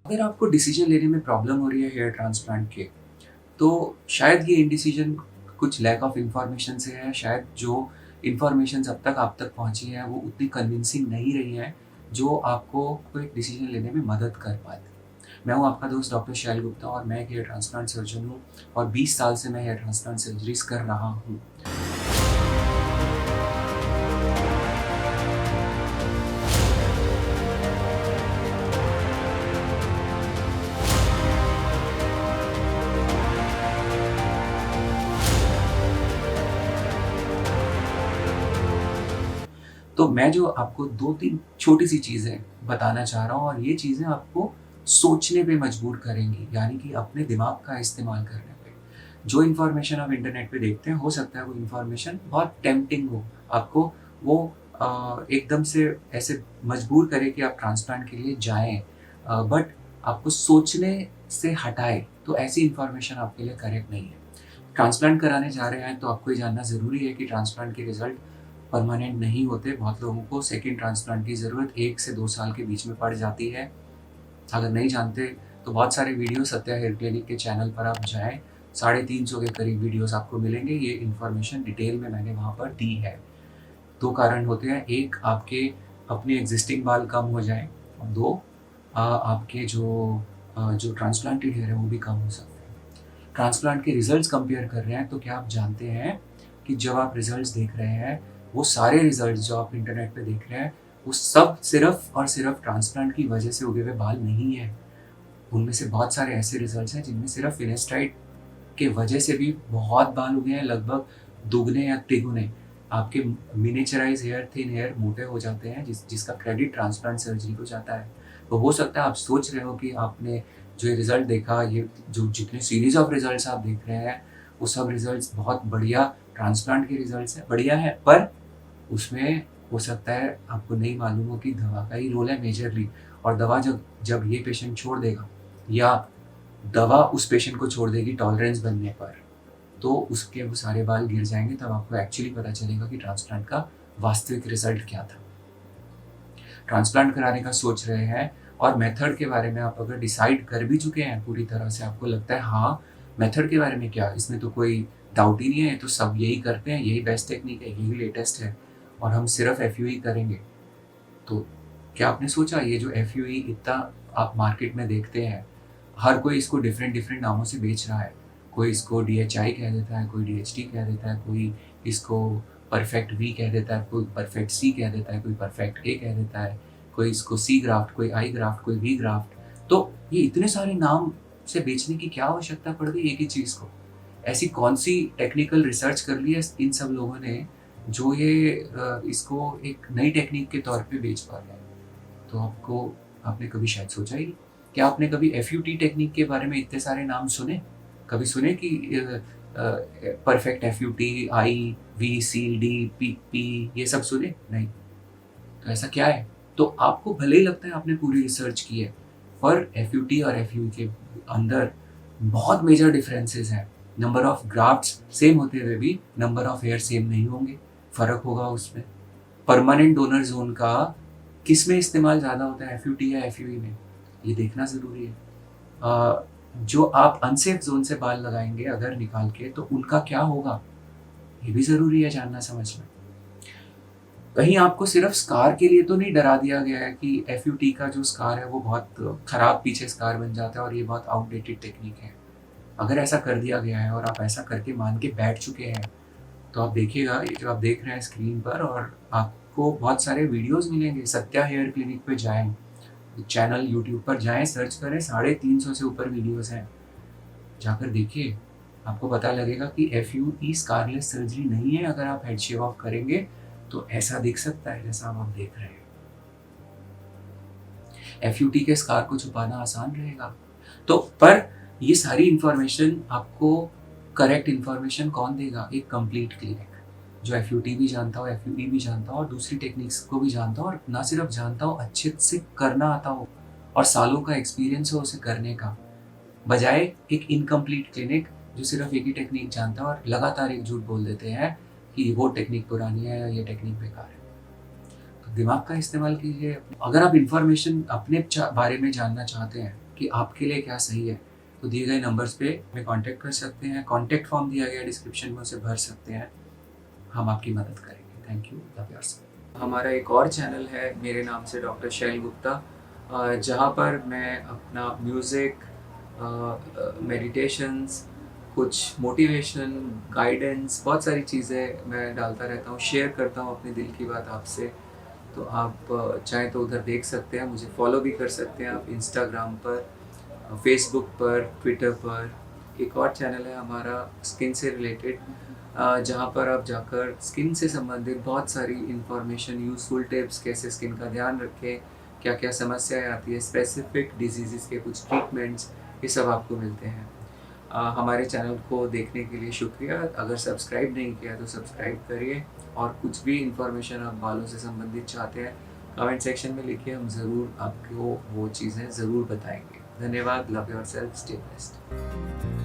अगर आपको डिसीजन लेने में प्रॉब्लम हो रही है हेयर ट्रांसप्लांट के, तो शायद ये इंडिसीजन कुछ लैक ऑफ इन्फॉर्मेशन से है। शायद जो इन्फॉर्मेशंस अब तक आप तक पहुँची हैं, वो उतनी कन्विंसिंग नहीं रही हैं, जो आपको कोई डिसीजन लेने में मदद कर पाती। मैं हूँ आपका दोस्त डॉक्टर शैल गुप्ता और मैं एक हेयर ट्रांसप्लांट सर्जन हूँ और 20 साल से मैं हेयर ट्रांसप्लांट सर्जरीज़ कर रहा हूँ। तो मैं जो आपको 2-3 छोटी-सी चीज़ें बताना चाह रहा हूँ और ये चीज़ें आपको सोचने पे मजबूर करेंगी, यानी कि अपने दिमाग का इस्तेमाल करने पे। जो इन्फॉर्मेशन आप इंटरनेट पे देखते हैं, हो सकता है वो इन्फॉर्मेशन बहुत टेम्प्टिंग हो, आपको वो एकदम से ऐसे मजबूर करे कि आप ट्रांसप्लांट के लिए जाएँ, बट आपको सोचने से हटाए, तो ऐसी इन्फॉर्मेशन आपके लिए करेक्ट नहीं है। ट्रांसप्लांट कराने जा रहे हैं तो आपको ये जानना ज़रूरी है कि ट्रांसप्लांट के रिज़ल्ट परमानेंट नहीं होते। बहुत लोगों को सेकंड ट्रांसप्लांट की ज़रूरत 1 से 2 साल के बीच में पड़ जाती है। अगर नहीं जानते तो बहुत सारे वीडियो सत्या हेयर क्लिनिक के चैनल पर आप जाएँ, 350 के करीब वीडियोज़ आपको मिलेंगे। ये इन्फॉर्मेशन डिटेल में मैंने वहाँ पर दी है। 2 कारण होते हैं, 1 आपके अपने एक्जिस्टिंग बाल कम हो जाएँ और 2 आपके जो ट्रांसप्लांटेड हेयर है वो भी कम हो सकते हैं। ट्रांसप्लांट के रिजल्ट्स कंपेयर कर रहे हैं, तो क्या आप जानते हैं कि जब आप रिजल्ट्स देख रहे हैं, वो सारे रिजल्ट्स जो आप इंटरनेट पे देख रहे हैं, वो सब सिर्फ़ और सिर्फ़ ट्रांसप्लांट की वजह से उगे हुए बाल नहीं हैं। उनमें से बहुत सारे ऐसे रिजल्ट्स हैं जिनमें सिर्फ़ फिनेस्टाइड के वजह से भी बहुत बाल उगे हैं, लगभग दुगने या तिगुने। आपके मिनिएचराइज़ हेयर, थिन हेयर मोटे हो जाते हैं, जिसका क्रेडिट ट्रांसप्लांट सर्जरी को जाता है। तो हो सकता है आप सोच रहे हो कि आपने जो ये रिज़ल्ट देखा, ये जो जितने सीरीज़ ऑफ रिज़ल्ट्स आप देख रहे हैं, वो सब रिज़ल्ट्स बहुत बढ़िया ट्रांसप्लांट के रिज़ल्ट्स हैं, बढ़िया है, पर उसमें हो सकता है आपको नहीं मालूम हो कि दवा का ही रोल है मेजरली, और दवा जब जब ये पेशेंट छोड़ देगा या दवा उस पेशेंट को छोड़ देगी टॉलरेंस बनने पर, तो उसके वो सारे बाल गिर जाएँगे, तब आपको एक्चुअली पता चलेगा कि ट्रांसप्लांट का वास्तविक रिज़ल्ट क्या था। ट्रांसप्लांट कराने का सोच रहे हैं और मेथड के बारे में आप अगर डिसाइड कर भी चुके हैं पूरी तरह से, आपको लगता है हाँ, मेथड के बारे में क्या, इसमें तो कोई डाउट ही नहीं है, तो सब यही करते हैं, यही बेस्ट टेक्निक है, यही लेटेस्ट है और हम सिर्फ़ एफयूई करेंगे। तो क्या आपने सोचा ये जो एफयूई इतना आप मार्केट में देखते हैं, हर कोई इसको डिफरेंट-डिफरेंट नामों से बेच रहा है। कोई इसको डीएचआई कह देता है, कोई डीएचटी कह देता है, कोई इसको परफेक्ट वी कह देता है, कोई परफेक्ट सी कह देता है, कोई परफेक्ट ए कह देता है, कोई इसको सी ग्राफ्ट, कोई आई ग्राफ्ट, कोई वी ग्राफ्ट। तो ये इतने सारे नाम से बेचने की क्या आवश्यकता पड़ गई एक ही चीज़ को? ऐसी कौन-सी टेक्निकल रिसर्च कर ली है इन सब लोगों ने, जो ये इसको एक नई टेक्निक के तौर पे बेच पा रहे हैं? तो आपने कभी शायद सोचा ही नहीं। क्या आपने कभी एफयूटी टेक्निक के बारे में इतने सारे नाम सुने? कभी सुने कि perfect FUT, I, V, C, D, P, P ये सब सुने? नहीं। तो ऐसा क्या है? तो आपको भले ही लगता है आपने पूरी रिसर्च की है, पर एफयूटी और एफयू के अंदर बहुत मेजर डिफरेंसेस हैं। नंबर ऑफ ग्राफ्ट्स सेम होते हुए भी नंबर ऑफ हेयर सेम नहीं होंगे, फ़र्क होगा उसमें। परमानेंट डोनर ज़ोन का किसमें इस्तेमाल ज़्यादा होता है, एफयूटी या एफयूई में? ये देखना ज़रूरी है। जो आप अनसेफ ज़ोन से बाल लगाएँगे अगर निकाल के, तो उनका क्या होगा? ये भी ज़रूरी है जानना समझना। कहीं आपको सिर्फ़ स्कार के लिए तो नहीं डरा दिया गया है कि एफयूटी का जो स्कार है वो बहुत खराब पीछे स्कार बन जाता है और ये बहुत आउटडेटेड टेक्निक है। अगर ऐसा कर दिया गया है और आप ऐसा करके मान के बैठ चुके हैं, तो आप देखिएगा ये जो आप देख रहे हैं स्क्रीन पर, और आपको बहुत सारे वीडियोज़ मिलेंगे। सत्या हेयर क्लिनिक पे जाएँ, चैनल यूट्यूब पर जाएँ, सर्च करें, 350 से ऊपर वीडियोज़ हैं। जाकर देखिए, आपको पता लगेगा कि एफयूई स्कारलेस सर्जरी नहीं है। अगर आप हेड शेव ऑफ करेंगे, तो ऐसा दिख सकता है जैसा अब आप देख रहे हैं। एफयूटी के स्कार को छुपाना आसान रहेगा। तो पर ये सारी इन्फॉर्मेशन आपको करेक्ट इन्फॉर्मेशन कौन देगा? एक कंप्लीट क्लिनिक, जो एफयूटी भी जानता हो, एफयूई भी जानता हो और दूसरी टेक्निक्स को भी जानता हो, और ना सिर्फ जानता हो, अच्छे से करना आता हो और सालों का एक्सपीरियंस हो उसे करने का। बजाय एक इनकम्प्लीट क्लिनिक जो सिर्फ एक ही टेक्निक जानता है और लगातार एक झूठ बोल देते हैं कि वो टेक्निक पुरानी है या ये टेक्निक बेकार है। तो दिमाग का इस्तेमाल कीजिए। अगर आप इन्फॉर्मेशन अपने बारे में जानना चाहते हैं, कि आपके लिए क्या सही है, तो दिए गए नंबर्स पे हमें कॉन्टैक्ट कर सकते हैं। कॉन्टैक्ट फॉर्म दिया गया है डिस्क्रिप्शन में, उसे भर सकते हैं। हम आपकी मदद करेंगे। Thank you, love yourself. हमारा एक और चैनल है मेरे नाम से, डॉक्टर शैल गुप्ता, जहाँ पर मैं अपना म्यूज़िक, मेडिटेशंस, कुछ मोटिवेशन, गाइडेंस, बहुत सारी चीज़ें मैं डालता रहता हूँ, शेयर करता हूँ अपने दिल की बात आपसे। तो आप चाहें तो उधर देख सकते हैं, मुझे फॉलो भी कर सकते हैं आप इंस्टाग्राम पर, फेसबुक पर, ट्विटर पर। एक और चैनल है हमारा स्किन से रिलेटेड, जहाँ पर आप जाकर स्किन से संबंधित बहुत सारी इन्फॉर्मेशन, यूज़फुल टिप्स, कैसे स्किन का ध्यान रखें, क्या-क्या समस्याएँ आती है, स्पेसिफिक डिजीज़ेज़ के कुछ ट्रीटमेंट्स, ये सब आपको मिलते हैं। हमारे चैनल को देखने के लिए शुक्रिया। अगर सब्सक्राइब नहीं किया तो सब्सक्राइब करिए, और कुछ भी इन्फॉर्मेशन आप बालों से संबंधित चाहते हैं, कमेंट सेक्शन में लिखिए, हम ज़रूर आपको वो चीज़ें ज़रूर बताएँगे। धन्यवाद, लव योरसेल्फ, स्टे ब्लेस्ड।